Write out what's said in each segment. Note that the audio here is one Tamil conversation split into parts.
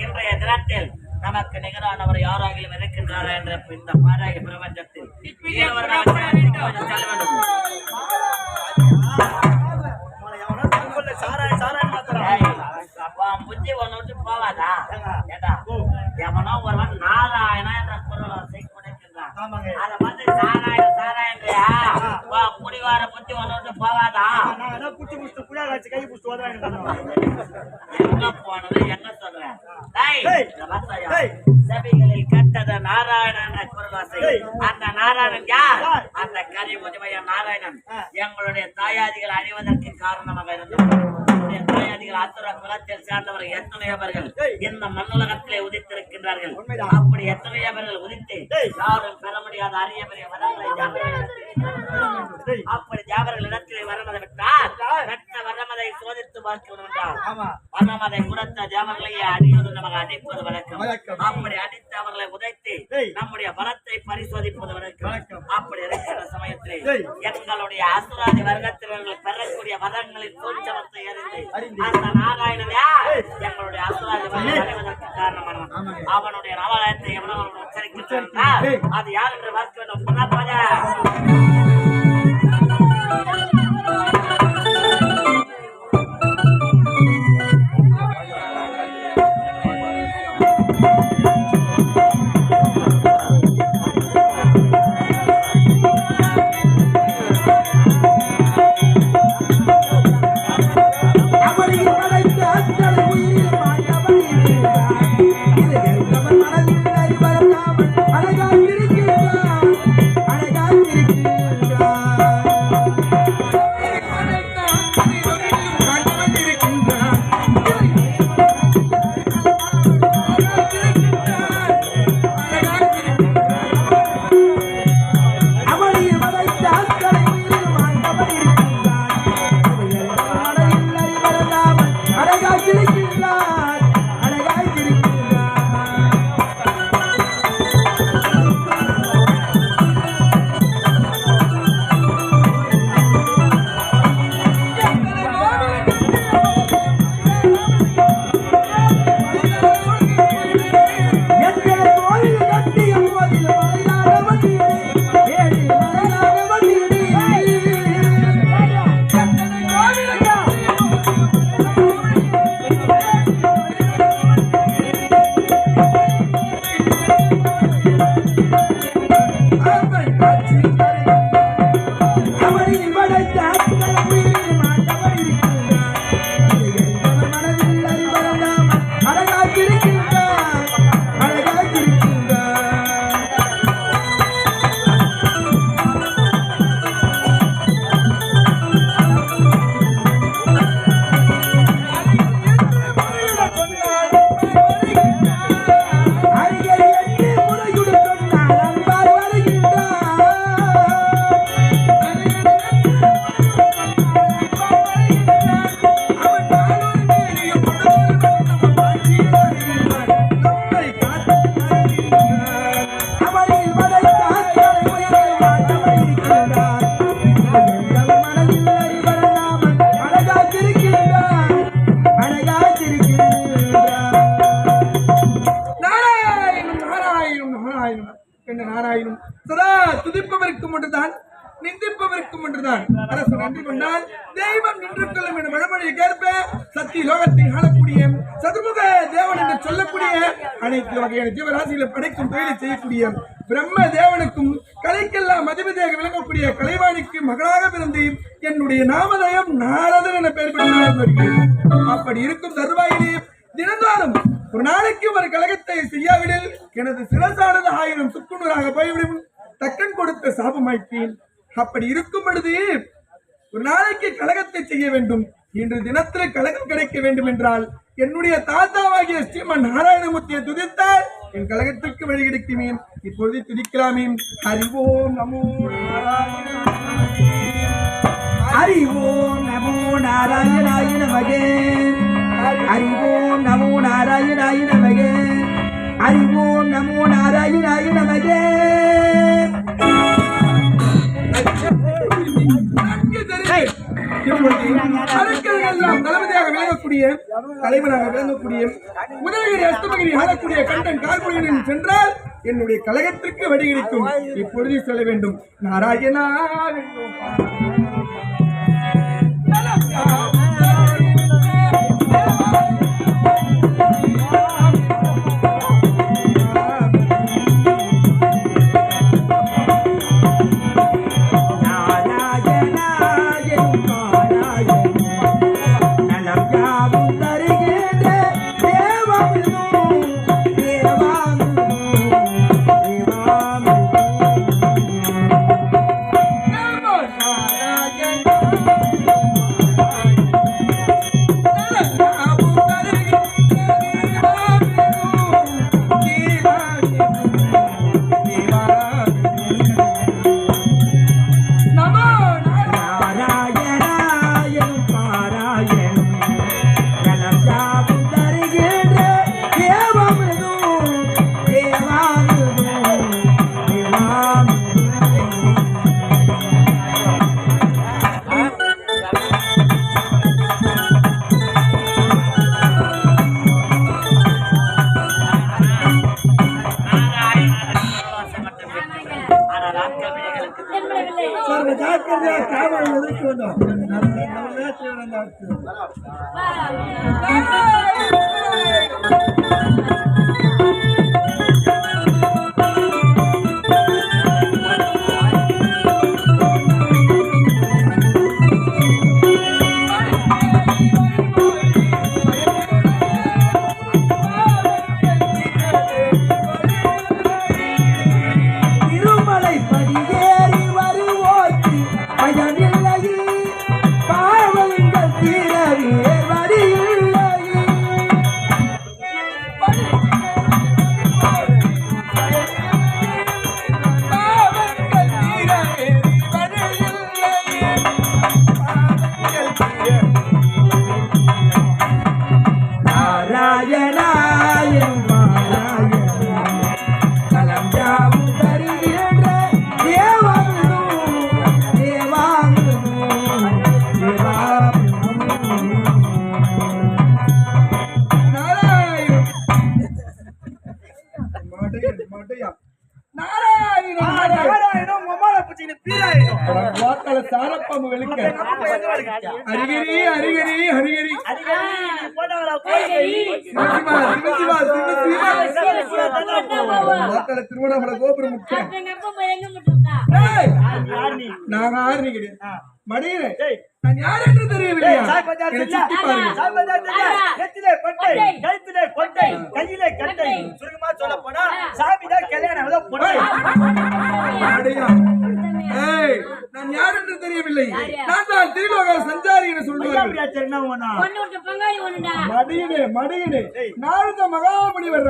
இன்றைய தினத்தில் நமக்கு நிகரானவர் யாராகிலும் இருக்கின்றாரா என்ற இந்த பாராய பிரபஞ்சத்தில் புத்தி ஒன்னு விட்டு போவாதா ஏடா எவனோ ஒருவன் நாராயணா என்ற குரலை கொடுக்கின்றான் அதை வந்து சாராயண சாராயன்றியா குடிவார புத்தி ஒன்னு விட்டு போவாதா கை எங்க போனது எங்க சொல்றேன் சபைகளில் கட்டத நாராயணன் குரலாசை அந்த நாராயணன் யார்? அந்த கரி முதுமைய நாராயணன் எங்களுடைய தாயாதிகள் அணிவதற்கு காரணமாக இருந்தது. தாயாதிகள் அசுர குலத்தில் சேர்ந்தவர்கள் எத்தனையோ பேர்கள் இந்த மண்ணுலகத்திலே உதித்திருக்கின்றார்கள். அப்படி எத்தனையோ பேர்கள் உதித்து யாரும் பெற முடியாத அரிய பெரிய வரங்களை அப்படி ஜாபர்கள் இடத்திலே வரமதை விட்டால் கட்ட வரமதை சோதித்து பார்க்கணும் என்றால் வரமதை கொடுத்த ஜாபர்களையே அடிவது நமக்கு அடிப்பது வழக்கம். அப்படி அடித்து அவர்களை உதைத்து நம்முடைய பலத்தை பரிசோதிப்பது வழக்கம். அப்படி இருக்கிற சமயத்திலே எங்களுடைய அசுராதி வர்க்கத்தினர்கள் பெறக்கூடிய மதங்களின் சூழ்ச்சலத்தை அறிந்து அந்த நாராயணனையா எங்களுடைய அசுராதி வர்க்கம் அடைவதற்கு காரணமானவன். அவனுடைய நவலயத்தை எவ்வளவு உச்சரிக்கின்றார் அது யார் என்று பார்க்க வேண்டும். சதா துதிப்பவருக்கும் ஒன்றுதான் நிந்திப்பவருக்கும் ஒன்றுதான். அரசு நன்றி கொண்டால் தெய்வம் நின்று கொள்ளும் என வடமொழியை கேட்ப சக்தி லோகத்தை ஆளக்கூடிய சதுர்முக தேவன் என்று சொல்லக்கூடிய அனைத்து வகையான ஜீவராசிகளை படைக்கும் தொழிலை செய்யக்கூடிய பிரம்ம தேவனுக்கும் கலைக்கெல்லாம் அதிபதியாக விளங்கக்கூடிய கலைவாணிக்கு மகளாக பிறந்து என்னுடைய நாமதயம் நாரதன் என பெயர் பெற்றார். அப்படி இருக்கும் தருவாயிலே தினந்தாலும் ஒரு நாளைக்கு ஒரு கழகத்தை செய்யாவிடில் எனது சிறசானது 1000 சுக்குநூறாக போய்விடும் தக்கன் கொடுத்த சாபமாய்த்தேன். அப்படி இருக்கும் பொழுது ஒரு நாளைக்கு கழகத்தை செய்ய வேண்டும். இன்று தினத்தில் கழகம் கிடைக்க வேண்டும் என்றால் என்னுடைய தாத்தாவாகிய ஸ்ரீமன் நாராயணமூர்த்தியை துதித்தால் என் கழகத்திற்கு வழி கிடைக்குமே இப்பொழுது துதிக்கலாமே. அறிவோம் நமோ அறிவோம் நமோ நாராயணாய நமகே. அறிவோம் நமோ நாராயணாய நமகே. அறிவோம் நமோ நாராயணாய நமகே. எல்லாம் தளபதியாக விளங்கக்கூடிய தலைவனாக விளங்கக்கூடிய உதயகிரி அஸ்தமகிரி ஆளக்கூடிய கண்டன் கால்மொழியின் சென்றால் என்னுடைய கழகத்திற்கு வழி கிடைக்கும். இப்பொழுது சொல்ல வேண்டும் நாராயணா. ஹரிகரி ஹரிகரி ஹரிகரி திருவண்ணாமலை கோபுரம் முக்கியம். நாங்க ஆறு கிடையாது மடியிலே நான் யார் என்று தெரியவில்லையா? நான் யார் என்று தெரியவில்லை. நான் தான் திருலோக சஞ்சாரி என்று சொல்லுவார்கள். மடியிலே மடியிலே நாரத மகாமுனிவர்.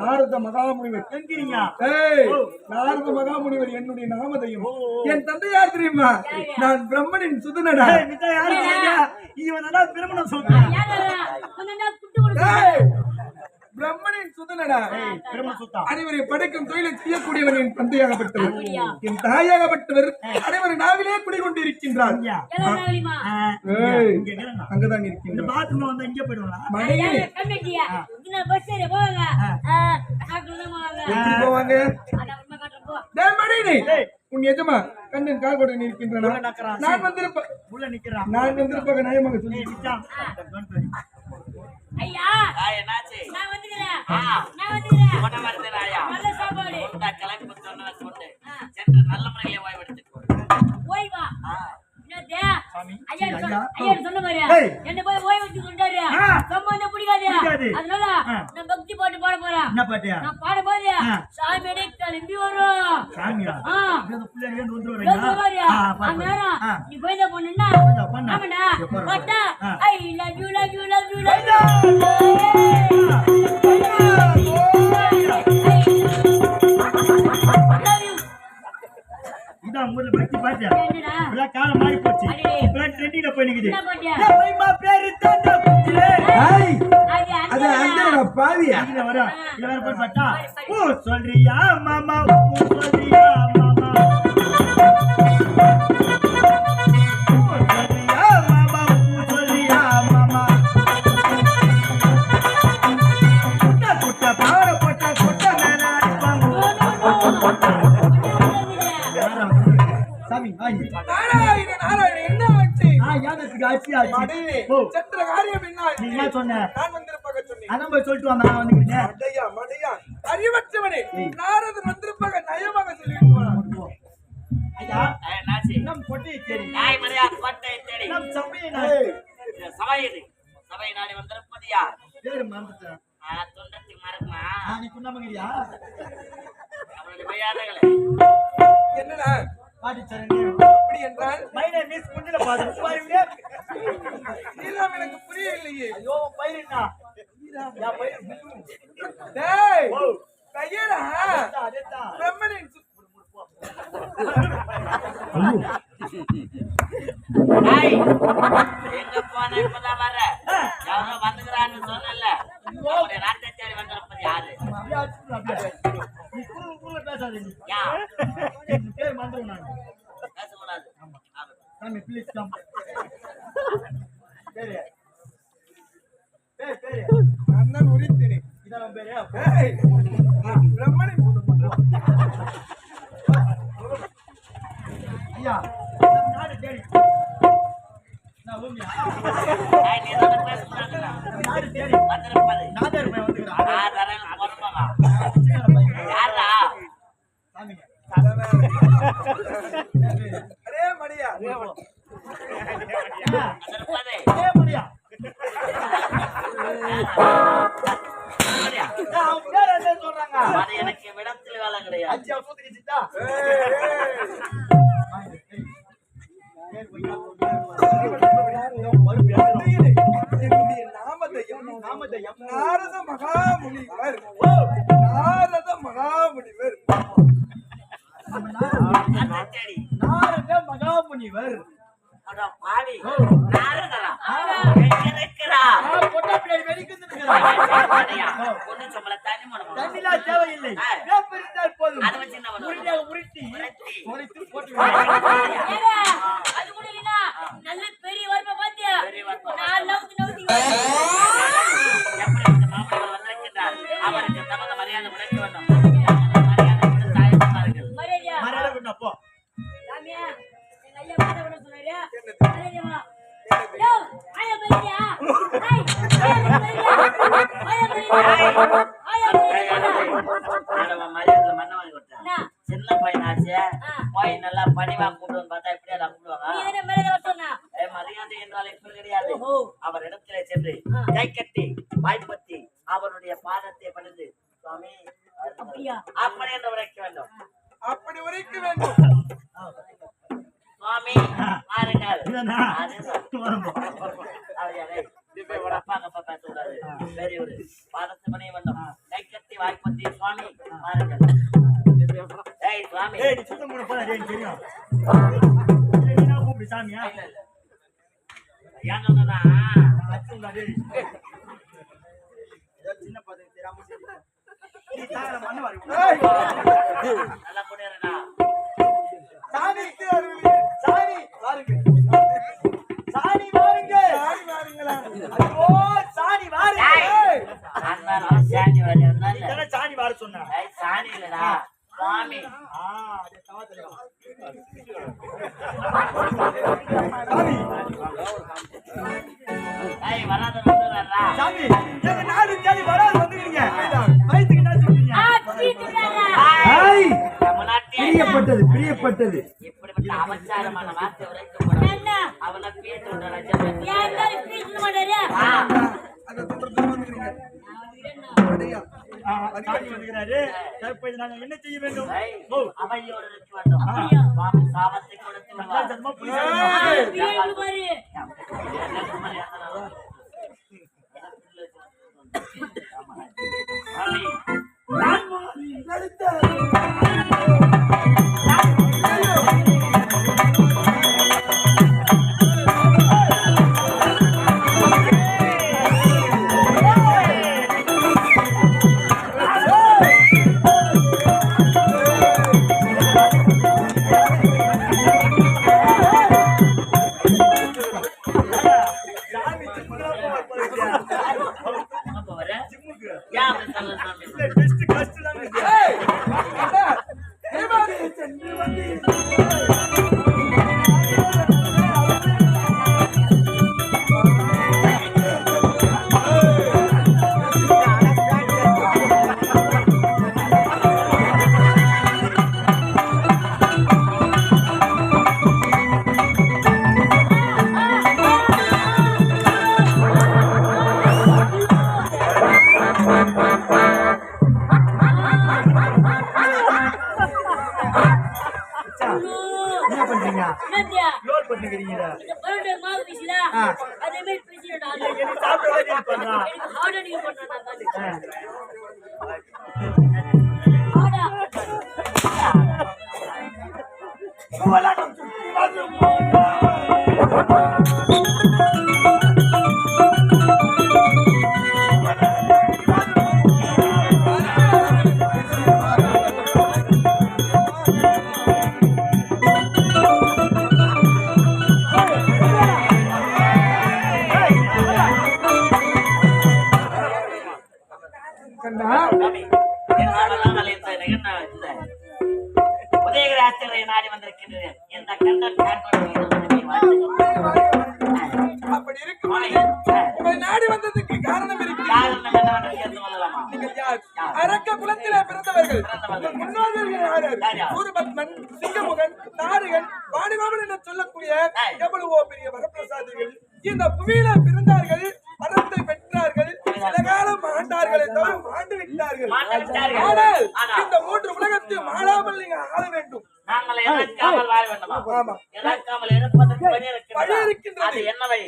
நாரத மகாமுனிவர் நாரத மகாமுனிவர் என்னுடைய நாமதையும். என் தந்தை யார் தெரியுமா? நான் பிரம்மனின் சுதனடா. பிரம்மனின் சுதனடா. அனைவரை படைக்கும் தொழிலை செய்யக்கூடியவன் என் தந்தையாகப்பட்டவர். என் தாயாகப்பட்டவர் அனைவரை நாவிலே குடிகொண்டிருக்கின்றார். அங்கதான் இருக்கின்றார். உன் எஜமா கண்ணன் கால்கொடை இருக்கின்றன. நான் வந்திருப்ப நயமாக சொல்லி ஐயா என்னாச்சு? நான் வந்துக்கிறேன். உன வருது ஐயா. நல்ல சாப்பாடு. இந்த கலக்கு பத்தி சொன்ன சொல்லிட்டு சென்று நல்ல முறையிலே ஓய்வு எடுத்துக்கோ. ஓய்வா? என்னதே? ஐயா சொன்ன மாதிரியா? என்ன போய் ஓய்வு எடுத்து கொண்டாரு. சம்பந்தம் பிடிக்காது. அதனால நான் பக்தி பாட்டு பாட போறேன். என்ன பாட்டியா? நான் பாட போறேன். சாமியே கிளம்பி வரும். சாமியா? இந்த புள்ளைய வந்து வந்துறீங்க. அண்ணா நீ போய்த பொண்ணுன்னா ஆமாடா. பட்டா I love you love you love you love you. உங்க ஊர்ல பக்தி பாட்டு என்னடா இப்பெல்லாம் காலம் மாறி போச்சு அடே. இப்பெல்லாம் ட்ரெண்டிங்ல போய் நிக்குது என்ன பண்ணியா மைமா பேரு தாண்டா குச்சிலே ஏய், அது அது அந்த பாவியா இதுல வர இதுல வர போய் பாட்டா ஓ சொல்றியா மாமா ஓ சொல்றியா மாமா ஓ சொல்றியா மாமா ஓ சொல்றியா மாமா குட்ட பாட போட்ட குட்ட மேல அடிப்பாங்க சாமி வாங்கி நாராயண நாராயண என்ன ஆச்சு யானத்துக்கு ஆட்சி ஆச்சு மடையே, ஓ சென்ற காரியம் என்ன நீ ஆச்சு? என்ன சொன்ன நான் வந்திருப்பாக சொன்னேன். அதான் போய் சொல்லிட்டு வந்தா நான் வந்துக்கிட்டேன் மடையா, மடையா, அறிவற்றவனே, நாரதர் வந்திருப்பாக நயமாக சொல்லிட்டு போனார். ஐயா என்னாச்சு நம் பொட்டியை தேடி நாய் மரியா கோட்டை தேடி நம் சபையை நாடி இந்த சபை இது சபை நாடி வந்திருப்பது யார் பேரு மறந்துட்டேன் தொண்டத்துக்கு மறக்குமா நீ குண்ணாமங்கிறியா அவனுடைய மரியாதைகளை என்னடா பாட்டி சரணே அப்படி என்றால் மை நேம் இஸ் குண்டில பாதம் பாருங்க எல்லாம் எனக்கு புரியவில்லையே. ஐயோ பைரனா யா பைர டேய், ஓ கையடா, அதேதா பிரம்மனின் நாய் எங்க போன இப்பதான் வர யாரோ வந்துக்கிறான்னு சொன்னல அவருடைய நாட்டை தேடி வந்திருப்பது யாரு நீ குள்ள பேசாதே நீ யா பேர் மறந்துறேன் நான் பேசக்கூடாது சாமி ப்ளீஸ் கம் பேரு பேரு அண்ணன் உரித்தினே. இதான் பேரு டேய், பிரம்மனின் ஐயா நாடு தேடி நான் ஊமியா நாய் நீ தான் பேசக்கூடாது நாடு தேடி வந்திருப்பது நாதர் பையன் வந்துக்கிறான் யாரா பொறுப்பவா சின்ன பையன் யாரா சாமிங்க அரே மடியா, வந்திருப்பது ஏ முடியா மரியா அவன் பேர் என்ன சொல்றாங்க அது எனக்கு விடத்தில் வேலை கிடையாது அஞ்சா சூத்துக்கு சித்தா என்னுடைய நாமதயம் நாரத மகாமுனிவர். நாரத மகாமுனிவர். நாட்டை தேடி நாரத மகாமுனிவர் அட பாவி நாரதரா எங்க இருக்கிறா பொட்டா பிள்ளை வெடிக்குது மரியா பொண்ணு சம்பள தண்ணி மணம் தண்ணிலா தேவையில்லை வேப்ப இருந்தால் போதும் அதை வச்சு என்ன பண்ணுவோம் உருண்டையாக உருட்டி உருட்டி. உரைத்து போட்டு ஏடா அது கூட இல்ல நல்ல பெரிய வரப்ப பாத்தியா பெரிய வரப்ப நான் நவுத்தி நவுத்தி எப்படி இந்த மாமனிவர் வந்திருக்கின்றார் அவருக்கு தமது மரியாதை உழைக்க வேண்டும் மரியாதை கொடுத்து அழைப்பார்கள் மரியா மரல கொண்டு போ சாமியா எங்க ஐயா பாட பண்ண சொன்னாரு மரியாமா யோ ஐயா மரியா ஐய் ஐயா மரியாதை மன்னவாதி கொடுத்தேன் என்ன சின்ன பையனாச்சே போய் நல்லா பணிவா கூப்பிடுன்னு பார்த்தா இப்படியே நான் கூப்பிடுவாங்க நீ என்ன மரியாதை சொன்னா மரியாதை என்றால் இப்படி கிடையாது அவர் இடத்திலே சென்று கை கட்டி வாய்ப்பத்தி அவருடைய பாதத்தை பணிந்து சுவாமி அப்படியா அப்படி என்று உரைக்க வேண்டும் அப்படி உரைக்க வேண்டும். சுவாமி பாருங்கள் இதனா பெரியவர் பாதத்தை பணிய வேண்டும் கை கட்டி வாய்ப்பத்தி சுவாமி பாருங்கள் ஏய் சுவாமி ஏய் நீ சுத்தம் பண்ண போடா டேய் தெரியும் இல்ல நீ நான் கூப்பிடு சாமியா இல்ல இல்ல ஏன் சொன்னா அச்சுடா டேய் ஏதோ சின்ன பதவி தெரியாம சொல்லு நீ தான மண்ண வாரி ஏய், நல்லா போடுறா சாமி சாமி வாருங்க சாணி வாருங்க சாரி வாருங்களா. ஐயோ சாணி வாருங்க ஏய் அண்ணா சாணி வர நீ தான சாணி வார சொன்ன ஏய் சாணி இல்லடா சுவாமி அதே தவத்துல சாமி ஏய் வராத வந்துடுறா சாமி எங்க நாடு தேடி வராது வந்துக்கிறீங்க வயித்துக்கு என்ன சொல்றீங்க ஏய், முன்னாடி பிரியப்பட்டது இப்படிப்பட்ட அவசாரமான வார்த்தை உரைக்கப்படும் என்ன அவனை பேச்சு விடுற யாரா பீஸ் மாட்டறியா அந்த தோற்றத்தில் வந்துக்கிறீங்க. மடியா, சாமி வந்துக்கிறாரு இப்ப இது நாங்க என்ன செய்ய வேண்டும் ஓ அவையோடு இருக்க வேண்டும் சுவாமி சாபத்தை கொடுத்து விடுவார். ஜன்மா புலி பிரியாணி பாரு சுவாமி நடித்த என்ன பண்றீங்க? என்னத்தியா லோட் பண்ணிக்கிறீங்க இந்த பரோட்டா மாவு பீசுடா ஆ. அதே மாதிரி பீசுடா எனக்கு சாப்பிடவே நீ பண்றா எனக்கு ஹார்ட் அடிக்க பண்றேன் ஹார்டா கண்டா சாமி, என்னாலெல்லாம் அலைந்த நிகழ்ந்த இந்த உதயகிரி ஆசிரியரை நாடி வந்திருக்கின்றேன். இந்த கண்டன் காட்டுவதை இருந்ததை வாழ்த்துகிறேன். அப்படி இருக்கும் உங்களை நாடி வந்ததுக்கு காரணம் இருக்கு. காரணம் என்னவென்று தெரிந்து கொள்ளலாமா? நீங்கள் யார்? அரக்க குலத்திலே பிறந்தவர்கள். பிறந்தவர்கள். முன்னோர்கள் யார்? யார்? சூரபத்மன், சிங்கமுகன், தாரகன், வாணிமாமன் என்று சொல்லக்கூடிய எவ்வளவோ பெரிய வரப்பிரசாதிகள் இந்த புவியில பிறந்தார்கள், வரத்தை பெற்றார்கள், சில காலம் ஆண்டார்களே தவிர மாண்டு விட்டார்கள். மாண்டு விட்டார்கள். ஆனால் ஆனால் இந்த மூன்று உலகத்தையும் ஆளாமல் நீங்க ஆள வேண்டும். நாங்கள் இறக்காமல் வாழ வேண்டுமா? ஆமா. இறக்காமல் இருப்பதற்கு வழி வழி இருக்கின்றது. இருக்கின்றது. அது என்ன வழி?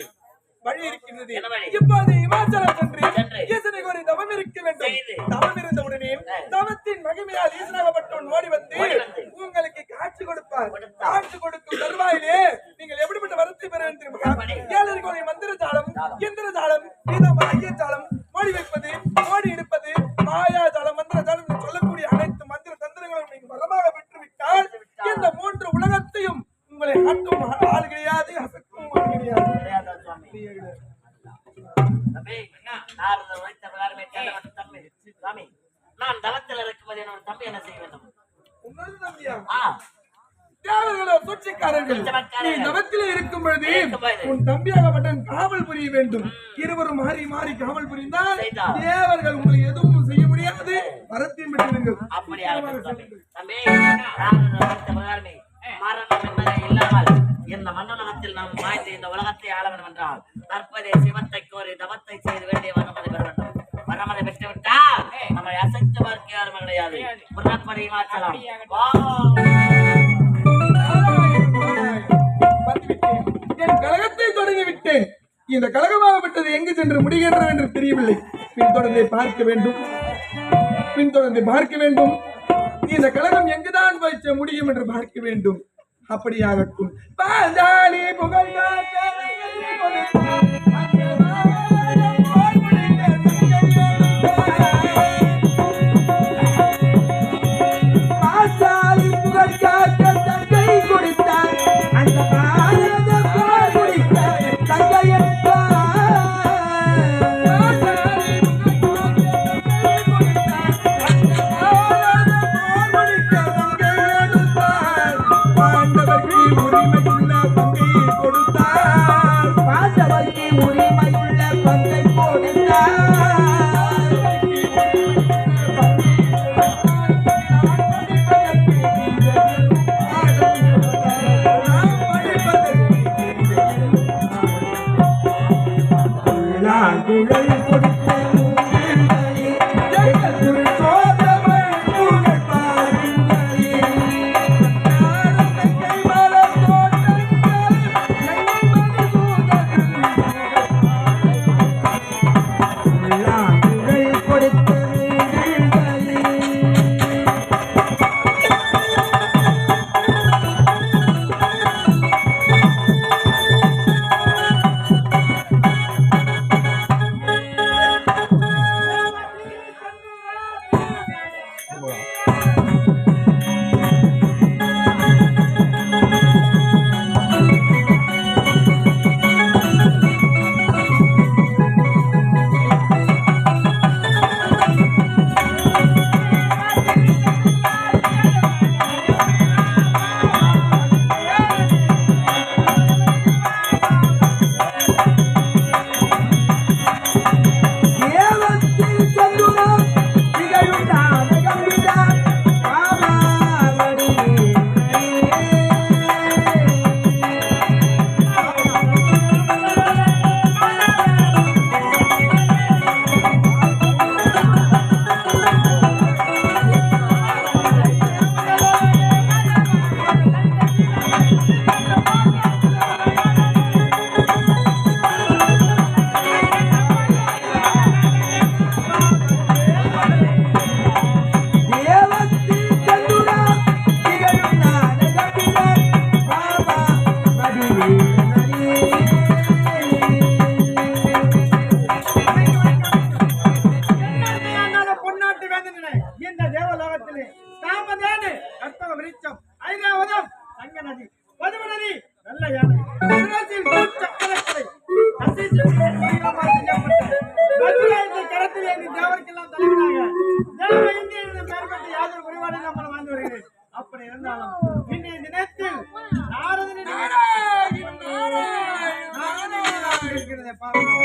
வழி இருக்கின்றது. என்ன வழி? இப்போது இமாச்சலம் சென்று சென்று ஈசனுக்கு ஒரு தவம் இருக்க வேண்டும். செய்து. தவம் இருந்த உடனே தவத்தின் மகிமையால் ஈசனாகப்பட்டவன் ஓடி வந்து ஓடி வந்து உங்களுக்கு காட்சி கொடுப்பார். கொடுத்தார். காட்சி கொடுக்கும் தருவாயிலே நீங்கள் எப்படிப்பட்ட வரத்தை பெற வேண்டும் தெரியுமா? எப்படி? ஏழருக்கு மந்திர ஜாலம், இந்திர ஜாலம், கீதமா ஐய ஜாலம், மோடி வைப்பது, மோடி எடுப்பது, மாயா ஜாலம், மந்திர ஜாலம் என்று சொல்லக்கூடிய அனைத்து மந்திர தந்திரங்களும் நீங்கள் வரமாக பெற்றுவிட்டால் இந்த மூன்று உலகத்தையும் உங்களை ஆட்டும் ஆள் கிடையாது, அசக்கும் ஆள் கிடையாது. கிடையாதா சுவாமி? தம்பி, நாரதர் வைத்த பிரகாரமே கேட்டவன் தம்பி. சுவாமி, நான் தவத்தில் இருக்கும்போது என்னோட தம்பி என்ன செய்ய வேண்டும்? உன்னோடு நம்பியா? ஆ, தேவர்களோ சூழ்ச்சிக்காரர்கள். நீ தவத்திலே இருக்கும் பொழுது உன் தம்பியாகப்பட்டவன் காவல் புரிய வேண்டும். இருவரும் மாறி மாறி காவல் புரிந்தால் தேவர்கள் உங்களை எதுவும் செய்ய முடியாது. வரத்தையும் பெற்றுவீர்கள். அப்படியா இருக்கட்டும் தம்பி. தம்பி, நாரதர் வைத்த பிரகாரமே மரணம் என்பதே இல்லாமல் இந்த மண்டலத்தில் நாம் மாய்ந்து இந்த உலகத்தை ஆள வேண்டும் என்றால் தற்போதைய சிவத்தை கோரி தவத்தை செய்து வேண்டிய வரமதை பெற வேண்டும். வரமதை பெற்றுவிட்டால் நம்மை அசைத்து பார்க்க யாரும் கிடையாது. புறப்படி மாற்றலாம். வந்துவிட்டேன். என் கழகத்தை தொடங்கி விட்டேன். இந்த கழகமாகப்பட்டது எங்கு சென்று முடிகின்றது என்று தெரியவில்லை. பின்தொடர்ந்து பார்க்க வேண்டும். பின்தொடர்ந்து பார்க்க வேண்டும். இந்த கழகம் எங்குதான் போய் முடியும் என்று பார்க்க வேண்டும். அப்படியாகட்டும். பாஞ்சாலி புகழ் பாஞ்சாலி புகழ் காக்க தங்கை கொடுத்தார். அந்த பாரத போர் முடித்த தங்கையத்தார். பாண்டவர்க்கு உரிமையுள்ள பங்கை கொடுத்தார். பாண்டவர்க்கு உரிமையுள்ள பங்கை கொடுத்தார். குழல் கொடுத்த மூங்கிலே ஜெகத்துள் சோதமல் புகழ் பாருங்களே. கை மலர் தோட்டங்கள் எங்கள் குழல் கொடுத்த மூங்கிலே. இருந்தாலும் இன்றைய தினத்தில் நாரதனின் இருக்கிறதை பார்க்கிறோம்.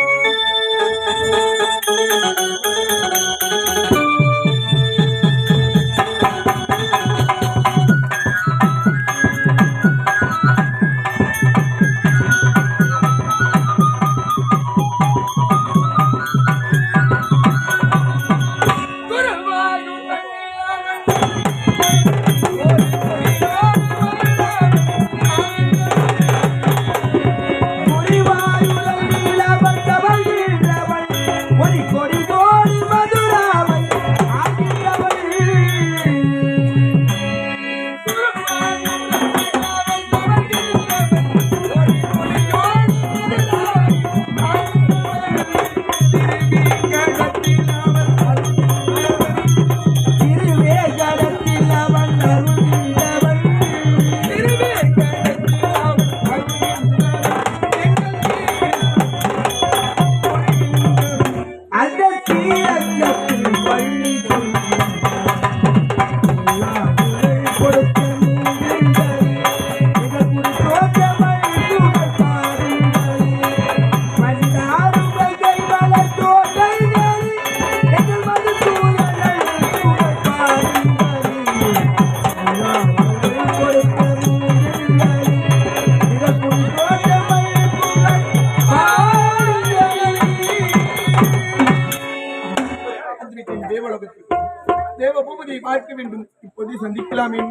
தேவ பூபதியை பார்க்க வேண்டும். இப்போது சந்திக்கலாமே.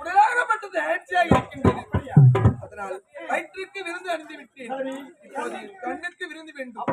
உடலாகப்பட்டது ஆட்சியாக இருக்கின்றது. அதனால் வயிற்றுக்கு விருந்து அணிந்து விட்டேன். இப்போது கண்ணுக்கு விருந்து வேண்டும்.